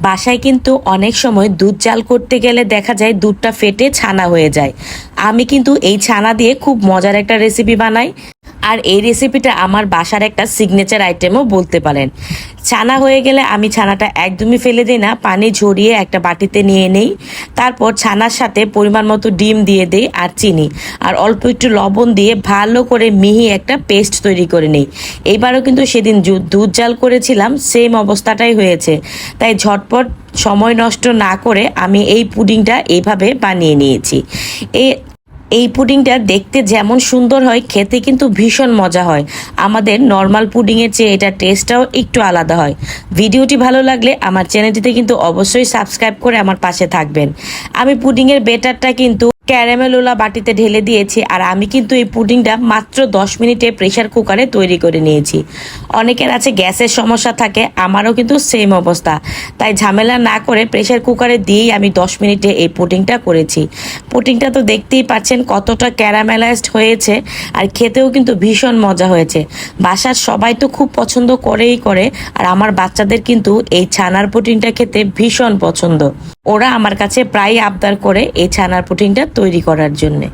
বাসায় কিন্তু অনেক সময় দুধ জাল করতে গেলে দেখা যায় দুধটা ফেটে ছানা হয়ে যায়। আমি কিন্তু এই ছানা দিয়ে খুব মজার একটা রেসিপি বানাই। আর এই রেসিপিটা আমার বাসার একটা সিগনেচার আইটেমও বলতে পারেন। ছানা হয়ে গেলে আমি ছানাটা একদমই ফেলে দিই না, পানি ঝরিয়ে একটা বাটিতে নিয়ে নেই। তারপর ছানার সাথে পরিমাণ মতো ডিম দিয়ে দিই আর চিনি আর অল্প একটু লবণ দিয়ে ভালো করে মিহি একটা পেস্ট তৈরি করে নিই। এইবারও কিন্তু সেদিন দুধ জাল করেছিলাম, সেম অবস্থাটাই হয়েছে। তাই ঝটপট সময় নষ্ট না করে আমি এই পুডিংটা এইভাবে বানিয়ে নিয়েছি। এই পুডিংটা দেখতে যেমন সুন্দর হয়, খেতে কিন্তু ভীষণ মজা হয়। আমাদের নর্মাল পুডিংয়ের চেয়ে এটা টেস্টটাও একটু আলাদা হয়। ভিডিওটি ভালো লাগলে আমার চ্যানেলটিতে কিন্তু অবশ্যই সাবস্ক্রাইব করে আমার পাশে থাকবেন। আমি পুডিংয়ের বেটারটা কিন্তু ক্যারামেলোলা বাটিতে ঢেলে দিয়েছি আর আমি কিন্তু এই পুডিংটা মাত্র 10 মিনিটে প্রেসার কুকারে তৈরি করে নিয়েছি। অনেকের আছে গ্যাসের সমস্যা থাকে, আমারও কিন্তু সেম অবস্থা। তাই ঝামেলা না করে প্রেসার কুকারে দিয়েই আমি 10 মিনিটে এই পুডিংটা করেছি। পুডিংটা তো দেখতেই পাচ্ছেন কতটা ক্যারামেলাইজড হয়েছে আর খেতেও কিন্তু ভীষণ মজা হয়েছে। বাসার সবাই তো খুব পছন্দ করেই করে আর আমার বাচ্চাদের কিন্তু এই ছানার পুডিংটা খেতে ভীষণ পছন্দ। ওরা আমার কাছে প্রায় আবদার করে এই ছানার পুডিংটা তৈরি করার জন্যে।